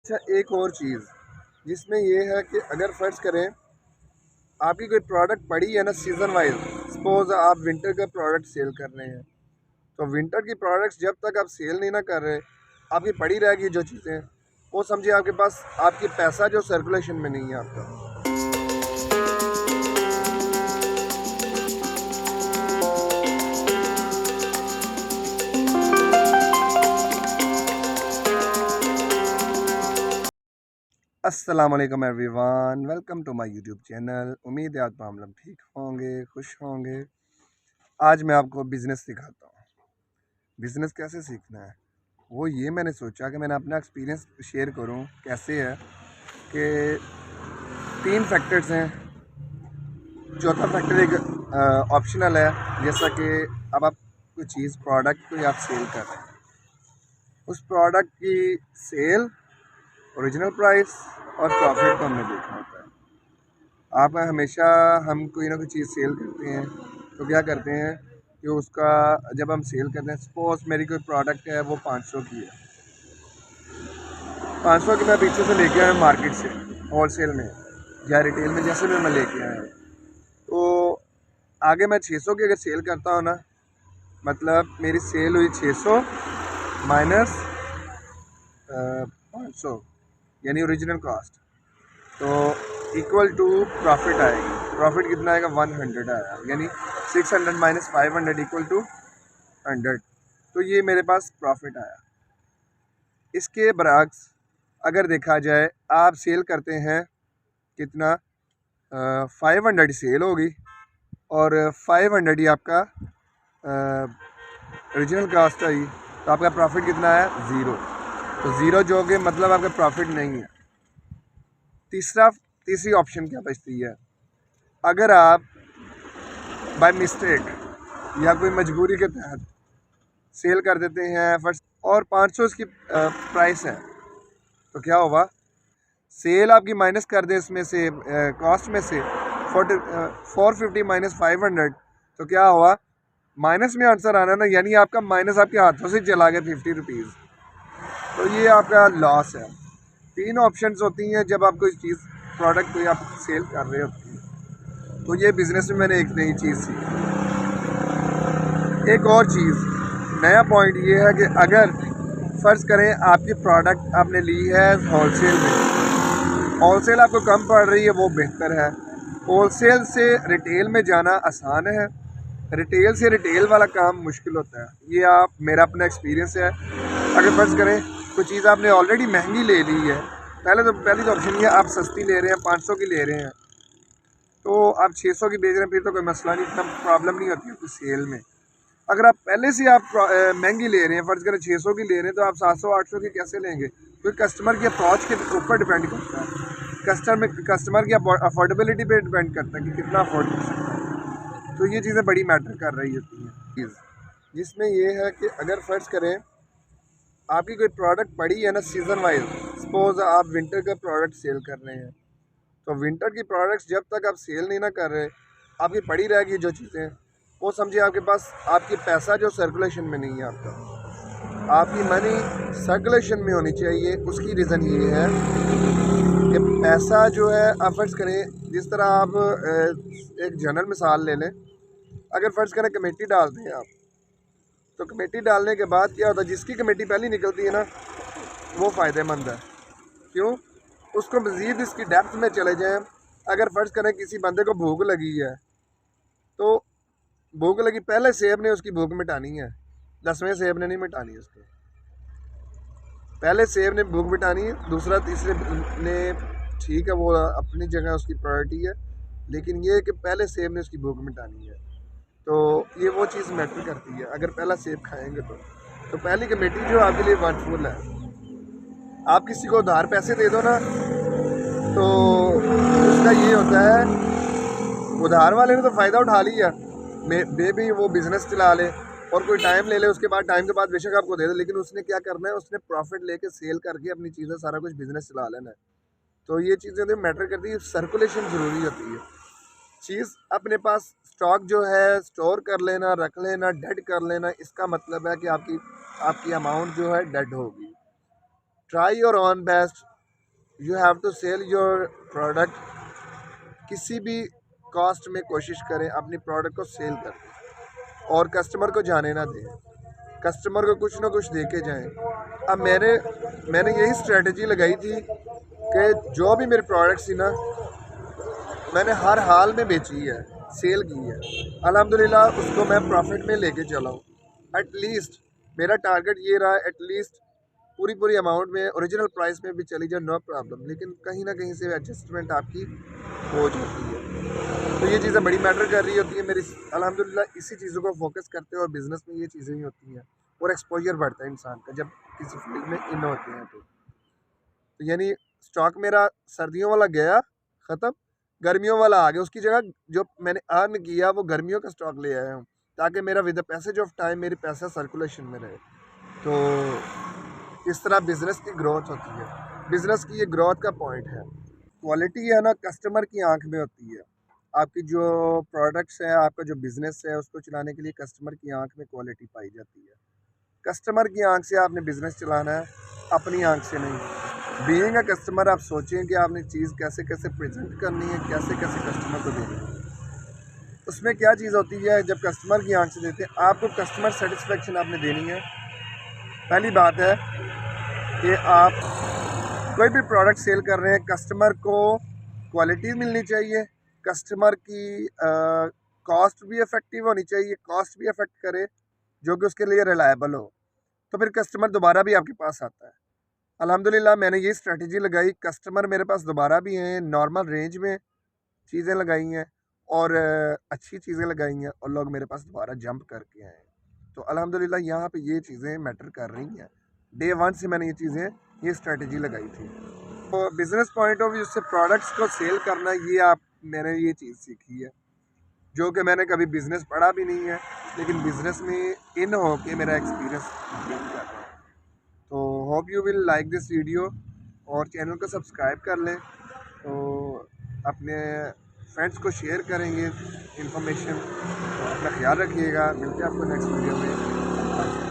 अच्छा, एक और चीज़ जिसमें ये है कि अगर फ़र्ज़ करें आपकी कोई प्रोडक्ट पड़ी है ना सीज़न वाइज, सपोज़ आप विंटर का प्रोडक्ट सेल कर रहे हैं, तो विंटर की प्रोडक्ट्स जब तक आप सेल नहीं ना कर रहे, आपकी पड़ी रहेगी जो चीज़ें, वो समझिए आपके पास आपकी पैसा जो सर्कुलेशन में नहीं है आपका। अस्सलाम वालेकुम everyone, welcome to my YouTube channel. उम्मीद है आप लोग ठीक होंगे, खुश होंगे। आज मैं आपको बिज़नेस सिखाता हूँ। बिज़नेस कैसे सीखना है, वो ये मैंने सोचा कि मैंने अपना एक्सपीरियंस शेयर करूं। कैसे है कि 3 फैक्टर्स हैं। चौथा फैक्टर एक ऑप्शनल है, जैसा कि अब आप कोई चीज़ प्रोडक्ट कोई आप सेल कर रहे हैं, उस प्रोडक्ट की सेल, ओरिजिनल प्राइस और प्रॉफिट को हमने देखना होता है। आप हमेशा हम कोई ना कोई चीज़ सेल करते हैं तो क्या करते हैं कि उसका जब हम सेल करते हैं, सपोज मेरी कोई प्रोडक्ट है वो 500 की है, 500 की मैं पीछे से लेके आया मार्केट से, होलसेल में या रिटेल में, जैसे भी मैं लेके आया, तो आगे मैं 600 की अगर सेल करता हूँ ना, मतलब मेरी सेल हुई 600 माइनस 500 यानी ओरिजिनल कॉस्ट, तो इक्वल टू प्रॉफिट आएगी। प्रॉफिट कितना आएगा? 100 आएगा, यानी 600 माइनस 500 इक्वल टू 100। तो ये मेरे पास प्रॉफिट आया। इसके बरअक्स अगर देखा जाए, आप सेल करते हैं कितना, 500 सेल होगी और 500 ही आपका ओरिजिनल कास्ट आई, तो आपका प्रॉफिट कितना है? ज़ीरो। तो ज़ीरो जो कि मतलब आपका प्रॉफिट नहीं है। तीसरी ऑप्शन क्या बचती है? अगर आप बाय मिस्टेक या कोई मजबूरी के तहत सेल कर देते हैं फर्स्ट, और 500 इसकी प्राइस है, तो क्या होगा? सेल आपकी माइनस कर दे इसमें से, कॉस्ट में से 450 माइनस 500, तो क्या हुआ? माइनस में आंसर आना ना, यानी आपका माइनस आपके हाथों से चला गया 50 रुपीज़, तो ये आपका लॉस है। 3 ऑप्शंस होती हैं जब आप कोई चीज़ प्रोडक्ट कोई आप सेल कर रहे होते हैं। तो ये बिज़नेस में मैंने एक नई चीज़ सीखी। एक और चीज़, नया पॉइंट ये है कि अगर फ़र्ज़ करें आपकी प्रोडक्ट आपने ली है होलसेल में, होलसेल आपको कम पड़ रही है, वो बेहतर है। होलसेल से रिटेल में जाना आसान है, रिटेल से रिटेल वाला काम मुश्किल होता है। ये आप मेरा अपना एक्सपीरियंस है। अगर फ़र्ज़ करें कोई चीज़ आपने ऑलरेडी महंगी ले ली है, पहली तो ऑप्शन ये आप सस्ती ले रहे हैं, 500 की ले रहे हैं, तो आप 600 की बेच रहे हैं, फिर तो कोई मसला नहीं, इतना प्रॉब्लम नहीं होती है सेल में। अगर आप पहले से आप महंगी ले रहे हैं, फ़र्ज़ करें 600 की ले रहे हैं, तो आप 700-800 की कैसे लेंगे? क्योंकि कस्टमर की अप्रोच के ऊपर डिपेंड करता है, कस्टमर की अफोर्डेबिलिटी पे डिपेंड करता है कि कितना अफोर्ड कर सकता है। तो ये चीज़ें बड़ी मैटर कर रही होती हैं चीज़, जिसमें ये है कि अगर फ़र्ज़ करें आपकी कोई प्रोडक्ट पड़ी है ना सीज़न वाइज, सपोज़ आप विंटर का प्रोडक्ट सेल कर रहे हैं, तो विंटर की प्रोडक्ट्स जब तक आप सेल नहीं ना कर रहे, आपकी पड़ी रहेगी जो चीज़ें, वो समझिए आपके पास आपकी पैसा जो सर्कुलेशन में नहीं है आपका। आपकी मनी सर्कुलेशन में होनी चाहिए। उसकी रीज़न ये है कि पैसा जो है, आप फ़र्ज़ करें जिस तरह आप एक जनरल मिसाल ले लें, अगर फ़र्ज़ करें कमेटी डालते हैं आप, तो कमेटी डालने के बाद क्या होता है, जिसकी कमेटी पहली निकलती है ना, वो फ़ायदेमंद है। क्यों? उसको मज़ीद इसकी डेप्थ में चले जाएँ। अगर फ़र्ज़ करें किसी बंदे को भूख लगी है, तो भूख लगी, पहले सेब ने उसकी भूख मिटानी है, 10वें सेब ने नहीं मिटानी उसको। पहले सेब ने भूख मिटानी है, दूसरा तीसरे ने, ठीक है वो अपनी जगह उसकी प्रायोरिटी है, लेकिन ये है कि पहले सेब ने उसकी भूख मिटानी है। तो ये वो चीज़ मैटर करती है। अगर पहला सेब खाएंगे तो पहली कमेटी जो आपके लिए वर्थफुल है। आप किसी को उधार पैसे दे दो ना, तो उसका ये होता है, उधार वाले ने तो फ़ायदा उठा लिया, मे भी वो बिज़नेस चला ले और कोई टाइम ले ले, उसके बाद टाइम के बाद बेशक आपको दे दे, लेकिन उसने क्या करना है, उसने प्रॉफिट लेके सेल करके अपनी चीज़ें सारा कुछ बिज़नेस चला लेना है। तो ये चीज़ें तो मैटर करती है, सर्कुलेशन ज़रूरी होती है। चीज़ अपने पास स्टॉक जो है स्टोर कर लेना, रख लेना, डेड कर लेना, इसका मतलब है कि आपकी आपकी अमाउंट जो है डेड होगी। Try your own best, you have to sell your product. किसी भी कॉस्ट में कोशिश करें अपनी प्रोडक्ट को सेल करें और कस्टमर को जाने ना दें, कस्टमर को कुछ ना कुछ दे के जाएँ। अब मैंने यही स्ट्रेटजी लगाई थी कि जो भी मेरी प्रोडक्ट्स थी ना, मैंने हर हाल में बेची है, सेल की है। अल्हम्दुलिल्लाह उसको मैं प्रॉफिट में लेके चला हूँ। एटलीस्ट मेरा टारगेट ये रहा, एटलीस्ट पूरी अमाउंट में ओरिजिनल प्राइस में भी चली जाए, नो प्रॉब्लम, लेकिन कहीं ना कहीं से एडजस्टमेंट आपकी हो जाती है। तो ये चीज़ें बड़ी मैटर कर रही होती है मेरी। अल्हम्दुलिल्लाह इसी चीज़ों को फोकस करते हैं और बिज़नेस में ये चीज़ें ही होती हैं और एक्सपोजर बढ़ता है इंसान का जब किसी फील्ड में इन होते हैं। तो यानी स्टॉक मेरा सर्दियों वाला गया ख़त्म, गर्मियों वाला आ गया। उसकी जगह जो मैंने अर्न किया वो गर्मियों का स्टॉक ले आया हूँ, ताकि मेरा with the passage of time मेरी पैसा सर्कुलेशन में रहे। तो इस तरह बिज़नेस की ग्रोथ होती है, बिज़नेस की ये ग्रोथ का पॉइंट है। क्वालिटी है ना, कस्टमर की आंख में होती है। आपकी जो प्रोडक्ट्स है, आपका जो बिज़नेस है, उसको चलाने के लिए कस्टमर की आंख में क्वालिटी पाई जाती है। कस्टमर की आंख से आपने बिज़नेस चलाना है, अपनी आंख से नहीं। बीइंग अ कस्टमर आप सोचें कि आपने चीज़ कैसे कैसे प्रेजेंट करनी है, कैसे कैसे कस्टमर को देनी है। उसमें क्या चीज़ होती है, जब कस्टमर की आंख से देते हैं आपको कस्टमर सेटिस्फेक्शन आपने देनी है। पहली बात है कि आप कोई भी प्रोडक्ट सेल कर रहे हैं, कस्टमर को क्वालिटी मिलनी चाहिए, कस्टमर की कॉस्ट भी इफ़ेक्टिव होनी चाहिए, कॉस्ट भी अफेक्ट करे जो कि उसके लिए रिलायबल हो, तो फिर कस्टमर दोबारा भी आपके पास आता है। अल्हम्दुलिल्लाह मैंने ये स्ट्रेटजी लगाई, कस्टमर मेरे पास दोबारा भी हैं, नॉर्मल रेंज में चीज़ें लगाई हैं और अच्छी चीज़ें लगाई हैं और लोग मेरे पास दोबारा जंप करके आए हैं। तो अल्हम्दुलिल्लाह यहाँ पे ये चीज़ें मैटर कर रही हैं। डे वन से मैंने ये स्ट्रेटजी लगाई थी। तो बिज़नेस पॉइंट ऑफ व्यू से प्रोडक्ट्स को सेल करना, मैंने ये चीज़ सीखी है, जो कि मैंने कभी बिज़नेस पढ़ा भी नहीं है, लेकिन बिज़नेस में इन हो के मेरा एक्सपीरियंस गेन कर रहा है। तो hope you will like this video और चैनल को सब्सक्राइब कर लें। तो अपने फ्रेंड्स को शेयर करेंगे इन्फॉर्मेशन। तो अपना ख्याल रखिएगा, मिलते हैं आपको नेक्स्ट वीडियो में।